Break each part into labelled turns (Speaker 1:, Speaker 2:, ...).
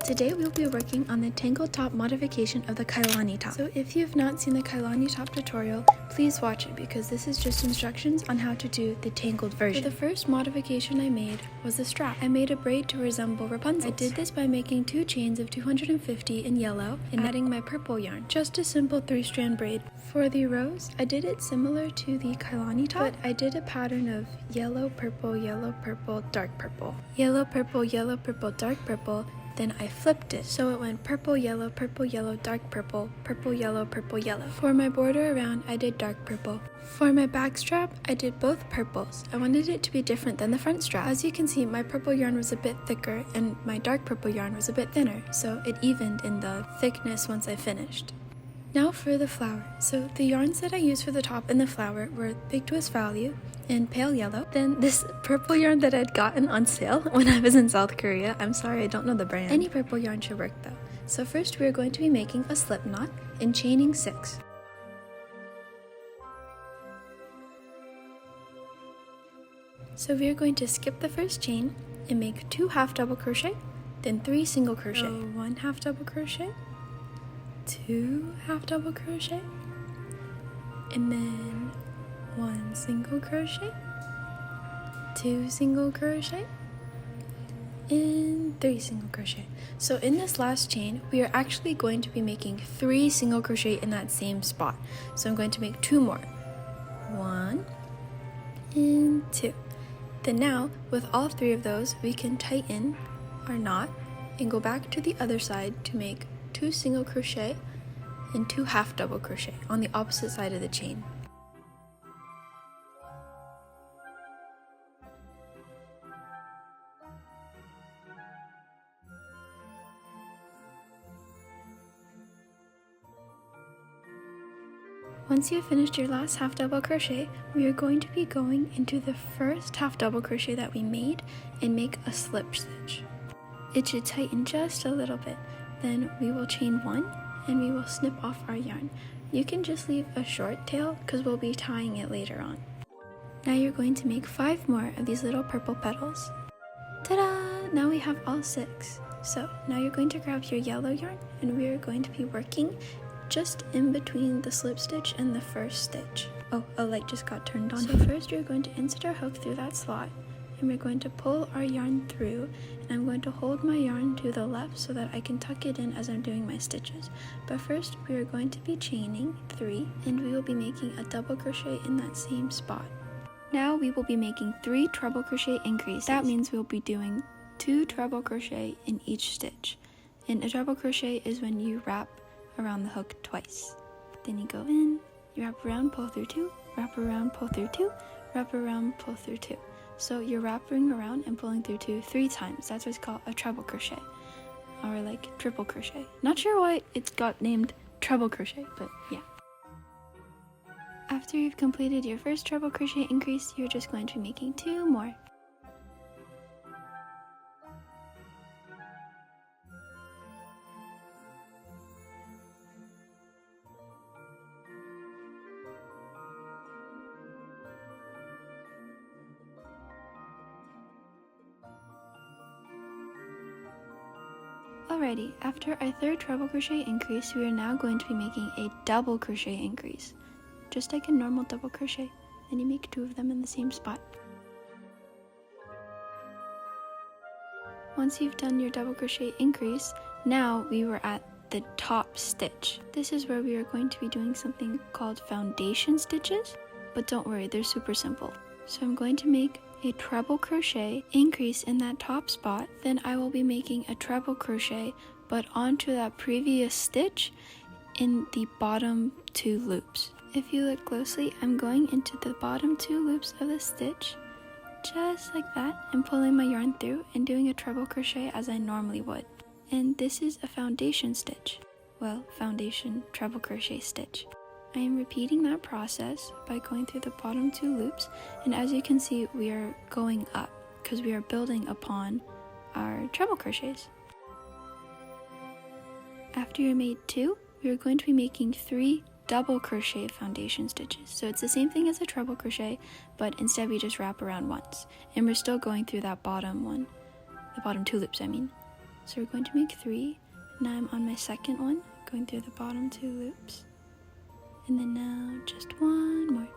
Speaker 1: Today we'll be working on the tangled top modification of the Kailani top. So if you have not seen the Kailani top tutorial, please watch it because this is just instructions on how to do the tangled version. So the first modification I made was the strap. I made a braid to resemble Rapunzel. I did this by making 2 chains of 250 in yellow and adding my purple yarn. Just a simple 3-strand braid. For the rows, I did it similar to the Kailani top, but I did a pattern of yellow, purple, dark purple. Yellow, purple, dark purple. Then I flipped it, so it went purple, yellow, dark purple, yellow. For my border around, I did dark purple. For my back strap, I did both purples. I wanted it to be different than the front strap. As you can see, my purple yarn was a bit thicker and my dark purple yarn was a bit thinner, so it evened in the thickness once I finished. Now for the flower. So the yarns that I used for the top and the flower were Big Twist Value and Pale Yellow. Then this purple yarn that I'd gotten on sale when I was in South Korea. I'm sorry, I don't know the brand. Any purple yarn should work though. So first we are going to be making a slip knot and chaining 6. So we are going to skip the first chain and make 2 half double crochet, then 3 single crochet. So 1 half double crochet, 2 half double crochet, and then 1 single crochet, 2 single crochet, and 3 single crochet. So in this last chain, we are actually going to be making 3 single crochet in that same spot. So I'm going to make 2 more. 1 and 2. Then now, with all 3 of those, we can tighten our knot and go back to the other side to make 2 single crochet and 2 half double crochet on the opposite side of the chain. Once you've finished your last half double crochet, we are going to be going into the first half double crochet that we made and make a slip stitch. It should tighten just a little bit. Then we will chain 1 and we will snip off our yarn. You can just leave a short tail because we'll be tying it later on. Now you're going to make 5 more of these little purple petals. Ta-da! Now we have all 6. So now you're going to grab your yellow yarn and we are going to be working just in between the slip stitch and the first stitch. Oh, a light just got turned on. So first you're going to insert our hook through that slot and we're going to pull our yarn through, and I'm going to hold my yarn to the left so that I can tuck it in as I'm doing my stitches. But first we are going to be chaining 3 and we will be making a double crochet in that same spot. Now we will be making 3 treble crochet increases. That means we'll be doing 2 treble crochet in each stitch. And a treble crochet is when you wrap around the hook twice. Then you go in, you wrap around, pull through 2, wrap around, pull through 2, wrap around, pull through 2. So you're wrapping around and pulling through 2 3 times. That's what's called a treble crochet, or like triple crochet. Not sure why it got named treble crochet, but yeah. After you've completed your first treble crochet increase, you're just going to be making 2 more. Alrighty, after our 3rd treble crochet increase, we are now going to be making a double crochet increase. Just like a normal double crochet, and you make 2 of them in the same spot. Once you've done your double crochet increase, now we were at the top stitch. This is where we are going to be doing something called foundation stitches, but don't worry, they're super simple. So I'm going to make a treble crochet increase in that top spot, then I will be making a treble crochet but onto that previous stitch in the bottom 2 loops. If you look closely, I'm going into the bottom 2 loops of the stitch just like that and pulling my yarn through and doing a treble crochet as I normally would. And this is a foundation stitch. Well, foundation treble crochet stitch. I am repeating that process by going through the bottom 2 loops, and as you can see, we are going up because we are building upon our treble crochets. After you made 2, we are going to be making 3 double crochet foundation stitches. So it's the same thing as a treble crochet, but instead we just wrap around once. And we're still going through that bottom one, the bottom 2 loops, I mean. So we're going to make 3. Now I'm on my second one, going through the bottom 2 loops. And then now just one more.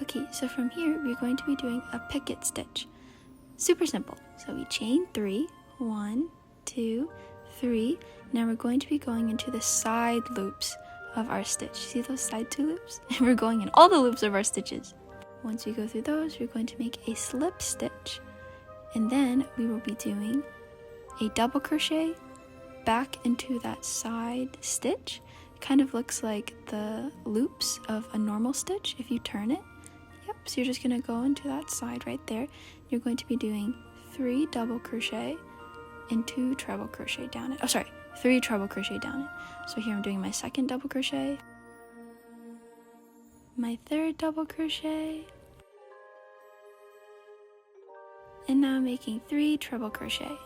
Speaker 1: Okay, so from here we're going to be doing a picket stitch. Super simple. So we chain 3, 1, 2, 3. Now we're going to be going into the side loops of our stitch. See those side 2 loops? We're going in all the loops of our stitches. Once we go through those, we're going to make a slip stitch, and then we will be doing a double crochet back into that side stitch. It kind of looks like the loops of a normal stitch if you turn it. Yep, so you're just going to go into that side right there. You're going to be doing 3 double crochet and 2 treble crochet down it. Oh, sorry, 3 treble crochet down it. So here I'm doing my second double crochet, my third double crochet, and now I'm making 3 treble crochet.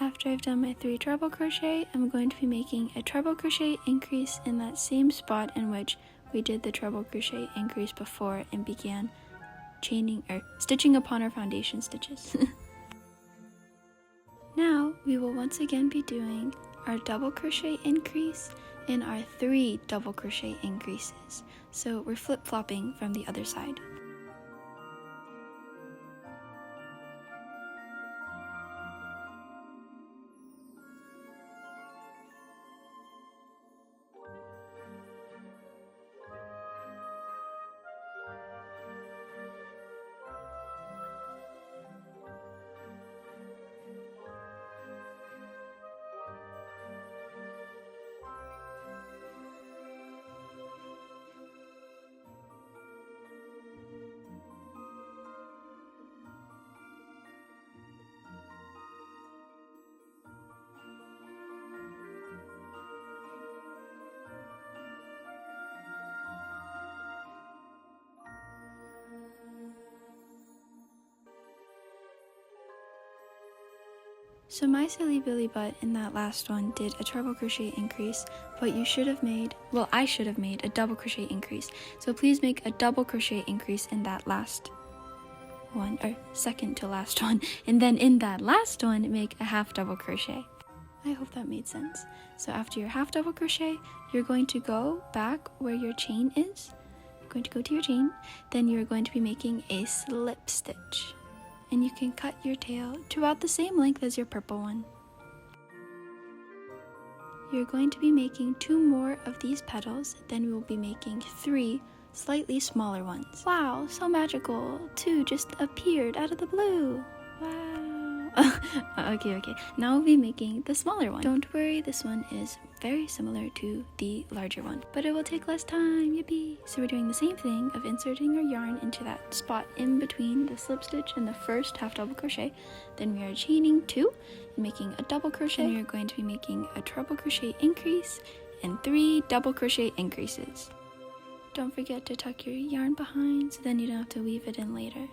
Speaker 1: After I've done my 3 treble crochet, I'm going to be making a treble crochet increase in that same spot in which we did the treble crochet increase before and began chaining or stitching upon our foundation stitches. Now we will once again be doing our double crochet increase and our 3 double crochet increases. So we're flip-flopping from the other side. So my silly billy butt in that last one did a treble crochet increase, but you should have made, well, I should have made a double crochet increase. So please make a double crochet increase in that last one, or second to last one, and then in that last one make a half double crochet. I hope that made sense. So after your half double crochet, you're going to go back where your chain is. You're going to go to your chain, then you're going to be making a slip stitch. And you can cut your tail to about the same length as your purple one. You're going to be making 2 more of these petals, then we will be making 3 slightly smaller ones. Wow, so magical! 2 just appeared out of the blue. Wow. Okay. Now we'll be making the smaller one. Don't worry, this one is very similar to the larger one, but it will take less time, yippee! So we're doing the same thing of inserting our yarn into that spot in between the slip stitch and the first half double crochet. Then we are chaining 2 and making a double crochet. And you're going to be making a treble crochet increase and 3 double crochet increases. Don't forget to tuck your yarn behind so then you don't have to weave it in later.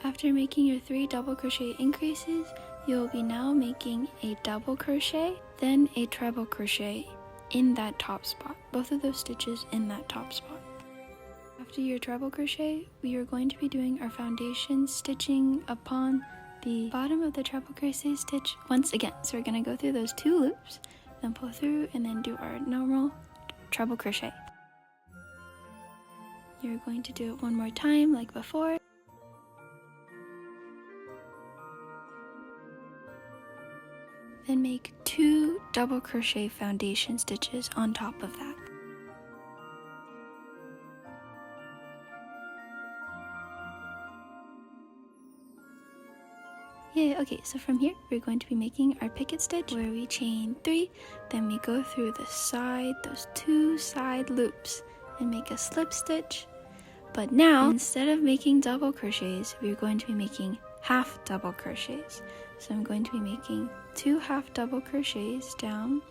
Speaker 1: After making your 3 double crochet increases, you will be now making a double crochet, then a treble crochet in that top spot, both of those stitches in that top spot. After your treble crochet, we are going to be doing our foundation stitching upon the bottom of the treble crochet stitch once again. So we're going to go through those 2 loops, then pull through and then do our normal treble crochet. You're going to do it one more time like before. Then make 2 double crochet foundation stitches on top of that. Yeah, okay, so from here we're going to be making our picket stitch where we chain 3, then we go through the side, those 2 side loops, and make a slip stitch. But now, instead of making double crochets, we're going to be making half double crochets. So I'm going to be making 2 half double crochets down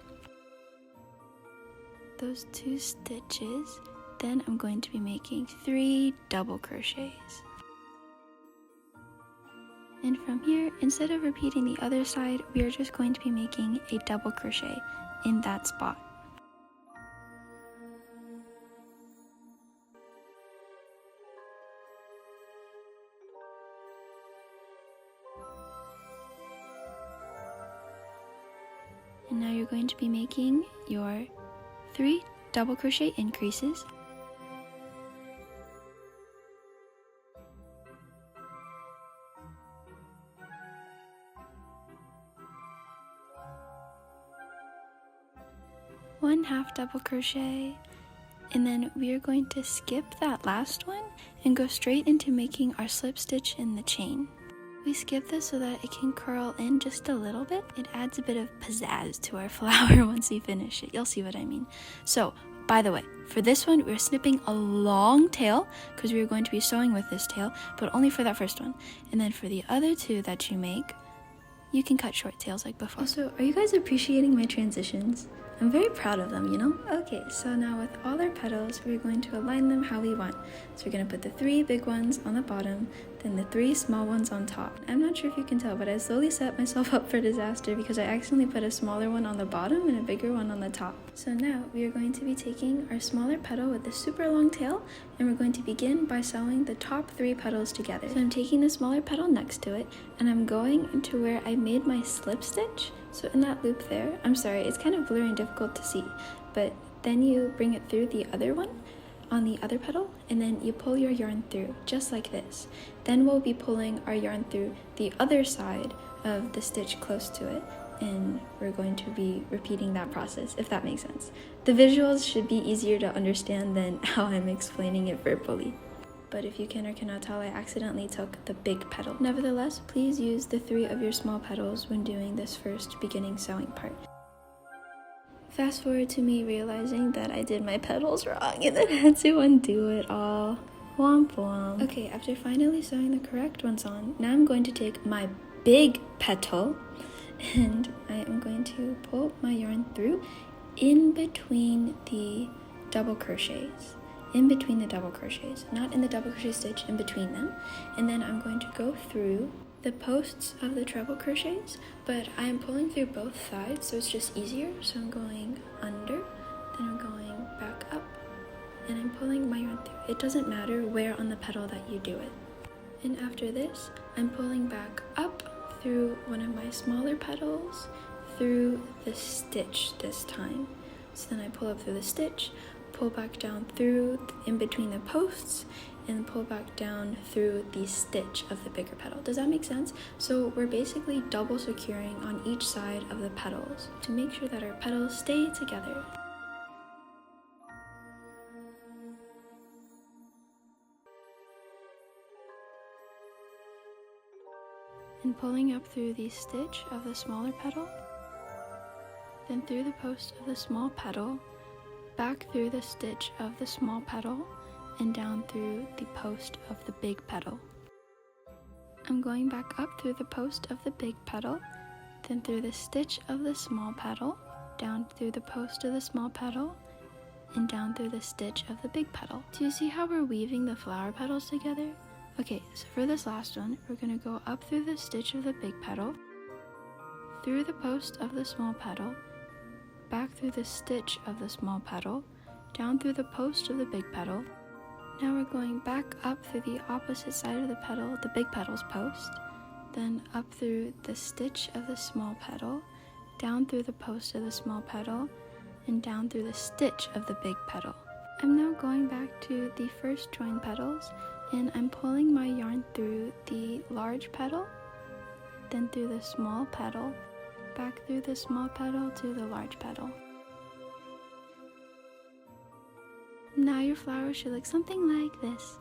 Speaker 1: those 2 stitches. Then I'm going to be making 3 double crochets. And from here, instead of repeating the other side, we are just going to be making a double crochet in that spot. And now you're going to be making your 3 double crochet increases. One half double crochet, and then we are going to skip that last one and go straight into making our slip stitch in the chain. We skip this so that it can curl in just a little bit. It adds a bit of pizzazz to our flower once we finish it. You'll see what I mean. So, by the way, for this one, we're snipping a long tail because we are going to be sewing with this tail, but only for that first one. And then for the other 2 that you make, you can cut short tails like before. Also, are you guys appreciating my transitions? I'm very proud of them, you know? Okay, so now with all our petals, we're going to align them how we want. So we're going to put the 3 big ones on the bottom, then the 3 small ones on top. I'm not sure if you can tell, but I slowly set myself up for disaster because I accidentally put a smaller one on the bottom and a bigger one on the top. So now we are going to be taking our smaller petal with the super long tail, and we're going to begin by sewing the top 3 petals together. So I'm taking the smaller petal next to it, and I'm going into where I made my slip stitch. So in that loop there, I'm sorry, it's kind of blurry and difficult to see, but then you bring it through the other one on the other petal, and then you pull your yarn through just like this. Then we'll be pulling our yarn through the other side of the stitch close to it, and we're going to be repeating that process, if that makes sense. The visuals should be easier to understand than how I'm explaining it verbally. But if you can or cannot tell, I accidentally took the big petal. Nevertheless, please use the 3 of your small petals when doing this first beginning sewing part. Fast forward to me realizing that I did my petals wrong and then had to undo it all. Womp womp. Okay, after finally sewing the correct ones on, now I'm going to take my big petal and I am going to pull my yarn through in between the double crochets. Not in the double crochet stitch, in between them. And then I'm going to go through the posts of the treble crochets, but I am pulling through both sides, so it's just easier. So I'm going under, then I'm going back up, and I'm pulling my yarn through. It doesn't matter where on the petal that you do it. And after this, I'm pulling back up through one of my smaller petals, through the stitch this time. So then I pull up through the stitch, pull back down through in between the posts, and pull back down through the stitch of the bigger petal. Does that make sense? So we're basically double securing on each side of the petals to make sure that our petals stay together. And pulling up through the stitch of the smaller petal, then through the post of the small petal, back through the stitch of the small petal, and down through the post of the big petal. I'm going back up through the post of the big petal, then through the stitch of the small petal, down through the post of the small petal, and down through the stitch of the big petal. Do you see how we're weaving the flower petals together? Okay, so for this last one, we're going to go up through the stitch of the big petal, through the post of the small petal, back through the stitch of the small petal, down through the post of the big petal. Now we're going back up through the opposite side of the petal, the big petal's post, then up through the stitch of the small petal, down through the post of the small petal, and down through the stitch of the big petal. I'm now going back to the first joined petals, and I'm pulling my yarn through the large petal, then through the small petal, back through the small petal to the large petal. Now your flower should look something like this.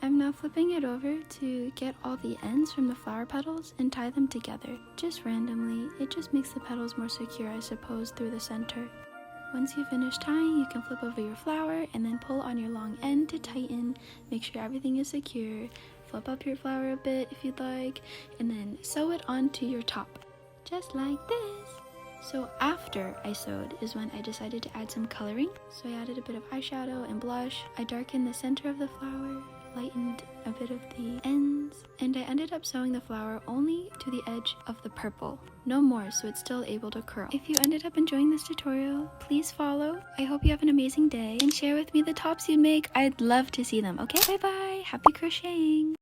Speaker 1: I'm now flipping it over to get all the ends from the flower petals and tie them together, just randomly. It just makes the petals more secure, I suppose, through the center. Once you finish tying, you can flip over your flower and then pull on your long end to tighten. Make sure everything is secure. Flip up your flower a bit if you'd like, and then sew it onto your top, just like this. So after I sewed is when I decided to add some coloring. So I added a bit of eyeshadow and blush. I darkened the center of the flower, lightened a bit of the ends, and I ended up sewing the flower only to the edge of the purple. No more, so it's still able to curl. If you ended up enjoying this tutorial, please follow. I hope you have an amazing day and share with me the tops you'd make. I'd love to see them, okay? Bye bye, happy crocheting!